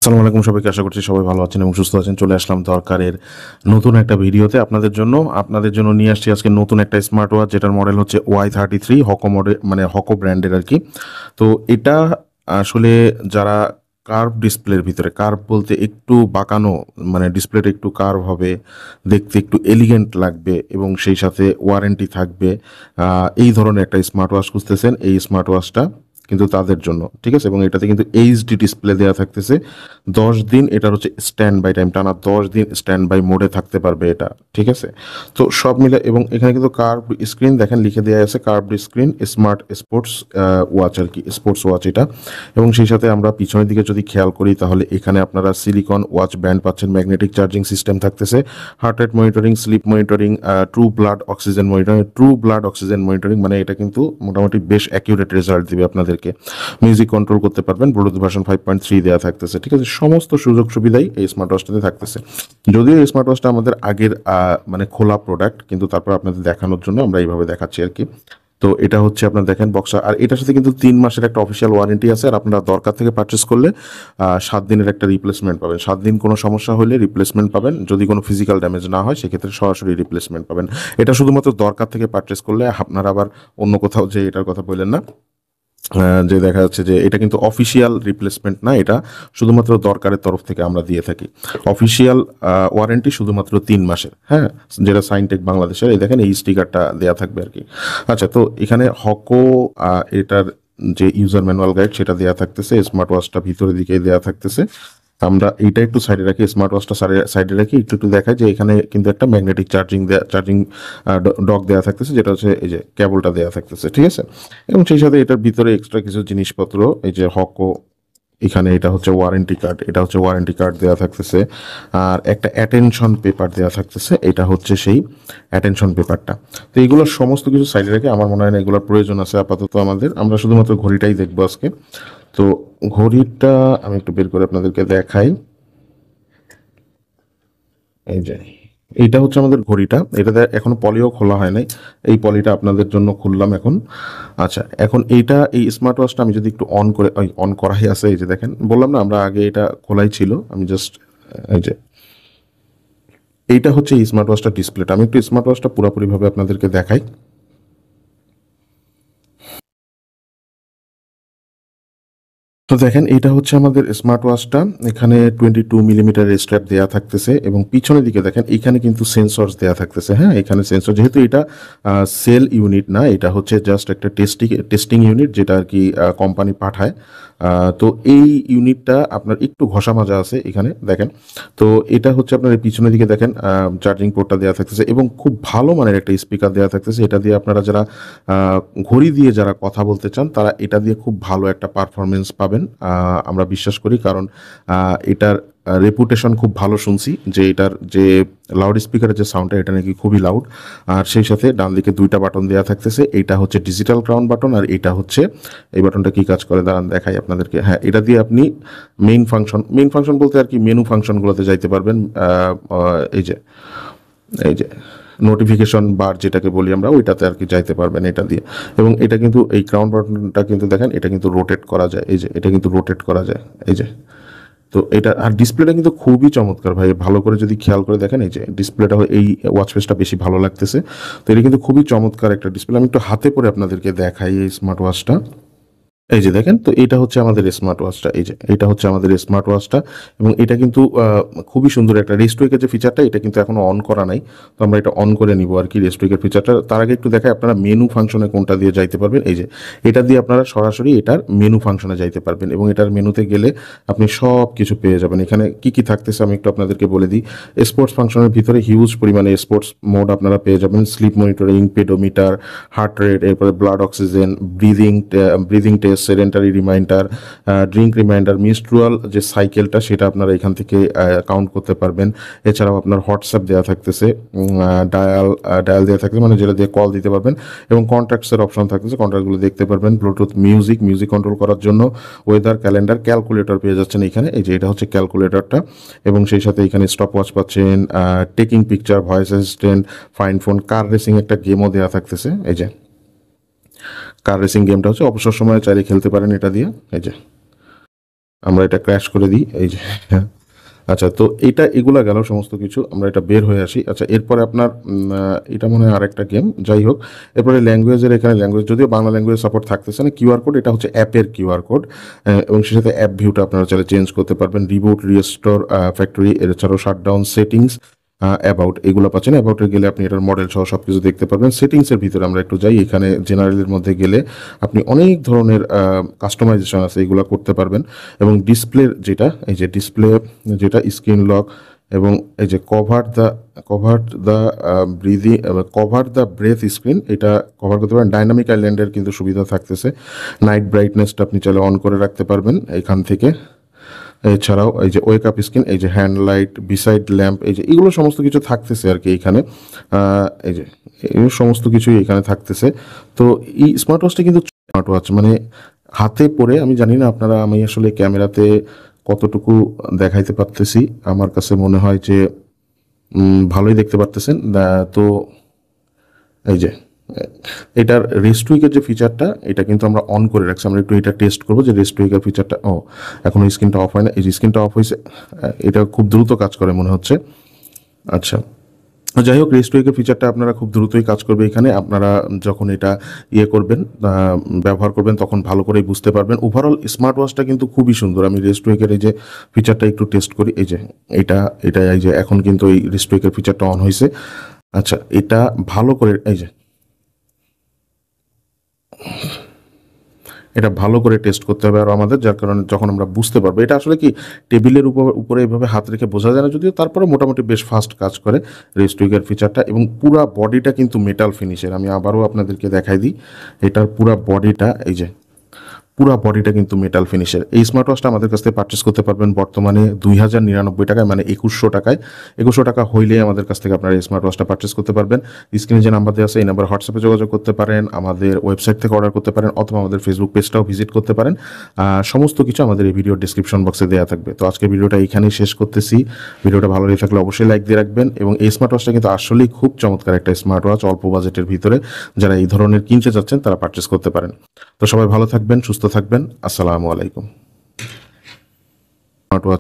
আসসালামু আলাইকুম সবাইকে, আশা করছি সবাই ভালো আছেন এবং সুস্থ আছেন। চলে আসলাম দরকারের নতুন একটা ভিডিওতে আপনাদের জন্য নিয়ে আসছি আজকে নতুন একটা স্মার্ট ওয়াচ, যেটার মডেল হচ্ছে Y33 হকো মডেল, মানে হকো ব্র্যান্ডের আর কি। তো এটা আসলে যারা কার্ভ ডিসপ্লের ভিতরে, কার্ভ বলতে একটু বাঁকানো, মানে ডিসপ্লেটা একটু কার্ভ হবে, দেখতে একটু এলিগেন্ট লাগবে এবং সেই সাথে ওয়ারেন্টি থাকবে, এই ধরনের একটা স্মার্ট ওয়াচ খুঁজতেছেন। এই স্মার্ট ওয়াচটা কিন্তু তাদের জন্য, ঠিক আছে। এবং এটাতে কিন্তু এইচডি ডিসপ্লে দেওয়া থাকতেছে। 10 দিন এটার হচ্ছে স্ট্যান্ড বাই টাইম, টানা 10 দিন স্ট্যান্ড বাই মোডে থাকতে পারবে এটা, ঠিক আছে। তো সব মিলে, এবং এখানে কিন্তু কার্ভ স্ক্রিন দেখেন লিখে দেওয়া আছে, curve screen smart sports watch আর কি, স্পোর্টস ওয়াচ এটা। এবং সেই সাথে আমরা পিছনের দিকে যদি খেয়াল করি, তাহলে এখানে আপনারা সিলিকন ওয়াচ ব্যান্ড পাচ্ছেন, ম্যাগনেটিক চার্জিং সিস্টেম থাকতেছে, heart rate monitoring, slip monitoring, true blood oxygen monitoring, মানে এটা কিন্তু মোটামুটি বেশ অ্যাকিউরেট রেজাল্ট দিবে আপনাদেরকে। মিউজিক কন্ট্রোল করতে পারবেন, ব্লুটুথ ভার্সন 5.3 দেওয়া থাকতেছে, ঠিক আছে। সমস্ত সুযোগ সুবিধাই এই স্মার্ট ওয়াচটাতে থাকতেছে। যদিও এই স্মার্ট ওয়াচটা আমাদের আগের মানে খোলা প্রোডাক্ট, কিন্তু তারপর আপনাদের দেখানোর জন্য আমরা এইভাবে দেখাচ্ছি আর কি। তো এটা হচ্ছে আপনার দেখেন বক্সা, আর এটার সাথে কিন্তু 3 মাসের একটা অফিসিয়াল ওয়ারেন্টি আছে। আর আপনারা দরকার থেকে পারচেস করলে 7 দিনের একটা রিপ্লেসমেন্ট পাবেন। 7 দিন কোনো সমস্যা হলে রিপ্লেসমেন্ট পাবেন, যদি কোনো ফিজিক্যাল ড্যামেজ না হয় সেক্ষেত্রে সরাসরি রিপ্লেসমেন্ট পাবেন। এটা শুধুমাত্র দরকার থেকে পারচেস করলে, আপনারা আবার অন্য কোথাও যে এটার কথা বললেন না, যে দেখা যাচ্ছে যে এটা কিন্তু অফিসিয়াল রিপ্লেসমেন্ট না, এটা শুধুমাত্র দরকারের তরফ থেকে আমরা দিয়ে থাকি। অফিসিয়াল ওয়ারেন্টি শুধুমাত্র 3 মাসের, হ্যাঁ, যেটা সাইনটেক বাংলাদেশের, এই দেখেন এই স্টিকারটা দেয়া থাকবে আর কি। আচ্ছা, তো এখানে হকো এটার যে ইউজার ম্যানুয়াল গাইড সেটা দেয়া থাকতেছে, স্মার্ট ওয়াচটা ভিতরের দিকে দেয়া থাকতেছে। আমরা এইটা একটু সাইডে রাখি, স্মার্ট ওয়াচটা সাইডে রাখি, একটু একটু দেখাই যে এখানে কিন্তু একটা ম্যাগনেটিক চার্জিং ডক দেওয়া থাকতেছে, যেটা হচ্ছে এই যে কেবলটা দেওয়া থাকতেছে, ঠিক আছে। এবং সেই সাথে এটার ভিতরে এক্সট্রা কিছু জিনিসপত্র, এই যে হকো, এখানে এটা হচ্ছে ওয়ারেন্টি কার্ড দেওয়া থাকতেছে, আর একটা অ্যাটেনশন পেপার দেওয়া থাকতেছে, এটা হচ্ছে সেই অ্যাটেনশন পেপারটা। তো এইগুলোর সমস্ত কিছু সাইডে রেখে, আমার মনে হয় না এগুলোর প্রয়োজন আছে আপাতত আমাদের। আমরা শুধুমাত্র ঘড়িটাই দেখবো আজকে। তো ঘড়িটা আমি একটু বের করে আপনাদেরকে দেখাই। এই যে এইটা হচ্ছে আমাদের ঘড়িটা, এটাতে এখনো পলিও খোলা হয় নাই, এই পলিটা আপনাদের জন্য খুললাম এখন। আচ্ছা, এখন এই স্মার্ট ওয়াচটা আমি যদি একটু অন করে, অন করাই আছে, এই যে দেখেন, বললাম না আমরা আগে এটা খোলাই ছিল, আমি জাস্ট, এই যে এইটা হচ্ছে এই স্মার্ট ওয়াচটা ডিসপ্লেটা। আমি একটু স্মার্ট ওয়াচটা পুরোপুরিভাবে আপনাদেরকে দেখাই। তো দেখেন, এটা হচ্ছে আমাদের স্মার্ট ওয়াচটা। এখানে 22 মিলিমিটার স্ট্র্যাপ দেওয়া থাকতেছে, এবং পিছনের দিকে দেখেন এখানে কিন্তু সেন্সরস দেওয়া থাকতেছে। হ্যাঁ, এখানে সেন্সর, যেহেতু এটা সেল ইউনিট না, এটা হচ্ছে জাস্ট একটা টেস্টিং ইউনিট, যেটা আর কি কোম্পানি পাঠায়। তো এই ইউনিটটা আপনার একটু ঘষা মাজা আছে এখানে দেখেন। তো এটা হচ্ছে আপনার এই পিছনের দিকে দেখেন চার্জিং পোর্টটা দেওয়া থাকতেছে, এবং খুব ভালো মানের একটা স্পিকার দেওয়া থাকতেছে। এটা দিয়ে আপনারা যারা ঘড়ি দিয়ে যারা কথা বলতে চান, তারা এটা দিয়ে খুব ভালো একটা পারফরমেন্স পাবেন, আমরা বিশ্বাস করি। কারণ এটার রেপুটেশন খুব ভালো শুনছি, যে এটার যে লাউড স্পিকারের যে সাউন্ডটা, এটা নাকি খুবই লাউড। আর সেই সাথে ডান দিকে 2টা বাটন দেওয়া থাকতেছে, এইটা হচ্ছে ডিজিটাল ক্রাউন বাটন, আর এটা হচ্ছে, এই বাটনটা কি কাজ করে দাঁড়ান দেখাই আপনাদেরকে। হ্যাঁ, এটা দিয়ে আপনি মেইন ফাংশন বলতে আর কি মেনু ফাংশনগুলোতে যাইতে পারবেন। এই যে নোটিফিকেশন বার যেটাকে বলি আমরা, ওইটাতে আর কি যাইতে পারবেন এটা দিয়ে। এবং এটা কিন্তু এই ক্রাউন বাটনটা কিন্তু দেখেন, এটা কিন্তু রোটেট করা যায়, এই যে এটা কিন্তু রোটেট করা যায়, এই যে। তো এটা, আর ডিসপ্লেটা কিন্তু খুবই চমৎকার ভাই, ভালো করে যদি খেয়াল করে দেখেন, এই যে ডিসপ্লেটা, এই ওয়াচ ফেসটা বেশি ভালো লাগতেছে। তো এটা কিন্তু খুবই চমৎকার একটা ডিসপ্লে। আমি একটু হাতে করে আপনাদেরকে দেখাই এই স্মার্ট ওয়াচটা। এই যে দেখেন, তো এটা হচ্ছে আমাদের স্মার্ট ওয়াচটা, এই যে এটা হচ্ছে আমাদের স্মার্ট ওয়াচটা। এবং এটা কিন্তু খুবই সুন্দর একটা রেস্টওয়েকের যে ফিচারটা, এটা কিন্তু এখনো অন করা নাই। তো আমরা এটা অন করে নিব আর কি, রেস্টওয়েকের ফিচারটা। তার আগে একটু দেখাই, আপনারা মেনু ফাংশনে কোনটা দিয়ে যাইতে পারবেন। এই যে এটা দিয়ে আপনারা সরাসরি এটার মেনু ফাংশনে যাইতে পারবেন, এবং এটার মেনুতে গেলে আপনি সব কিছু পেয়ে যাবেন। এখানে কি কি থাকতেছে আমি একটু আপনাদেরকে বলে দিই। স্পোর্টস ফাংশনের ভিতরে হিউজ পরিমাণে স্পোর্টস মোড আপনারা পেয়ে যাবেন, sleep monitoring, pedometer, heart rate, এরপরে blood oxygen, breathing test, sedentary reminder, drink reminder, menstrual যে সাইকেলটা, সেটা আপনারা এখান থেকে কাউন্ট করতে পারবেন। এছাড়াও আপনার হোয়াটসঅ্যাপ দেওয়া থাকতেছে, ডায়াল দেওয়া থাকতেছে, মানে যেটা দিয়ে কল দিতে পারবেন, এবং কন্ট্যাক্টসের অপশন থাকতেছে, কন্ট্যাক্টগুলো দেখতে পারবেন। ব্লুটুথ মিউজিক কন্ট্রোল করার জন্য, ওয়েদার, ক্যালেন্ডার, ক্যালকুলেটর পেয়ে যাচ্ছেন এখানে, এই যে এটা হচ্ছে ক্যালকুলেটরটা। এবং সেই সাথে এখানে স্টপ ওয়াচ পাচ্ছেন, taking picture, voice assistant, fine phone, car racing একটা গেমও দেওয়া থাকতেছে। এই যে কার রেসিং গেমটা হচ্ছে অবসর সময়ে চাইলে খেলতে পারেন এটা দিয়ে, এই যে। আমরা এটা ক্র্যাশ করে দিই, এই যে হ্যাঁ। আচ্ছা, তো এগুলা গেল সমস্ত কিছু, আমরা এটা বের হয়ে আসি। আচ্ছা, এরপরে আপনার এটা মনে হয় আরেকটা গেম, যাই হোক। এরপরে ল্যাঙ্গুয়েজের, এখানে ল্যাঙ্গুয়েজ যদিও বাংলা ল্যাঙ্গুয়েজ সাপোর্ট থাকতেছে না। কিউআর কোড, এটা হচ্ছে অ্যাপের কিউআর কোড, এবং সেই সাথে অ্যাপ ভিউটা আপনারা চাইলে চেঞ্জ করতে পারবেন। রিবুট, রিস্টোর, ফ্যাক্টরি, এছাড়াও শাটডাউন, সেটিংস, অ্যাবাউট, এগুলো পাচ্ছেন। অ্যাবাউটে গেলে আপনি এটার মডেল সহ সব কিছু দেখতে পারবেন। সেটিংসের ভিতরে আমরা একটু যাই, এখানে জেনারেলের মধ্যে গেলে আপনি অনেক ধরনের কাস্টমাইজেশন আছে, এগুলো করতে পারবেন। এবং ডিসপ্লের যেটা, এই যে ডিসপ্লে যেটা, স্ক্রিন লক, এবং এই যে কভার দ্য ব্রেথ স্ক্রিন, এটা কভার করতে পারেন। ডাইনামিক আইল্যান্ডের কিন্তু সুবিধা থাকতেছে। নাইট ব্রাইটনেসটা আপনি চাইলে অন করে রাখতে পারবেন এখান থেকে। এছাড়াও এই যে ওয়েক আপ স্ক্রিন, এই যে হ্যান্ড লাইট, বিসাইড ল্যাম্প, এই যে এগুলো সমস্ত কিছু থাকতেছে আর কি এইখানে। এই যে এই সমস্ত কিছুই এখানে থাকতেছে। তো এই স্মার্ট ওয়াচটা কিন্তু স্মার্ট ওয়াচ, মানে হাতে পরে, আমি জানি না আপনারা, আমি আসলে ক্যামেরাতে কতটুকু দেখাইতে পারতেছি, আমার কাছে মনে হয় যে ভালোই দেখতে পারতেছেন। তো এই যে এটার রেস্ট উইকের যে ফিচারটা, এটা কিন্তু আমরা অন করে রাখছি। আমরা একটু এটা টেস্ট করবো যে রেস্ট উইকের ফিচারটা, এখন স্ক্রিনটা অফ হয় না, এই যে স্ক্রিনটা অফ হয়েছে, এটা খুব দ্রুত কাজ করে মনে হচ্ছে। আচ্ছা, যাই হোক, রেস্ট উইকের ফিচারটা আপনারা খুব দ্রুতই কাজ করবে এখানে। আপনারা যখন এটা করবেন, ব্যবহার করবেন, তখন ভালো করেই বুঝতে পারবেন। ওভারঅল স্মার্ট ওয়াচটা কিন্তু খুবই সুন্দর। আমি রেস্ট উইকের এই যে ফিচারটা একটু টেস্ট করি, এই যে এটা এই যে এখন কিন্তু এই রেস্ট উইকের ফিচারটা অন হয়েছে। আচ্ছা, এটা ভালো করে, এই যে এটা ভালো করে টেস্ট করতে হবে আর আমাদের, যার কারণে যখন আমরা বুঝতে পারবো, এটা আসলে কি টেবিলের উপরে এইভাবে হাত রেখে বোঝা যায় না যদিও, তারপরে মোটামুটি বেশ ফাস্ট কাজ করে রেস্ট উইকের ফিচারটা। এবং পুরা বডিটা কিন্তু মেটাল ফিনিশের, আমি আবারও আপনাদেরকে দেখাই দিই। এটার পুরা বডিটা, এই যে পুরা বডিটা কিন্তু মেটাল ফিনিশের। এই স্মার্ট ওয়াচটা আমাদের কাছ থেকে পারচেস করতে পারবেন বর্তমানে 2099 টাকায়, মানে 2100 টাকায়। 2100 টাকা হইলেই আমাদের কাছ থেকে আপনারা এই স্মার্ট ওয়াচটা পারচেস করতে পারবেন। স্ক্রিনে যে নাম্বার দেওয়া আছে, এই নাম্বার হোয়াটসঅ্যাপে যোগাযোগ করতে পারেন, আমাদের ওয়েবসাইট থেকে অর্ডার করতে পারেন, অথবা আমাদের ফেসবুক পেজটাও ভিজিট করতে পারেন। সমস্ত কিছু আমাদের এই ভিডিওর ডিসক্রিপশন বক্সে দেওয়া থাকবে। তো আজকের ভিডিওটা এইখানেই শেষ করতেছি। ভিডিওটা ভালো লেগে থাকলে অবশ্যই লাইক দিয়ে রাখবেন। এবং এই স্মার্ট ওয়াচটা কিন্তু আসলেই খুব চমৎকার একটা স্মার্ট ওয়াচ, অল্প বাজেটের ভিতরে যারা এই ধরনের কিনতে চাচ্ছেন তারা পারচেস করতে পারেন। তো সবাই ভালো থাকবেন, সুস্থ থাকবেন। আসসালামু আলাইকুম। Smart watch.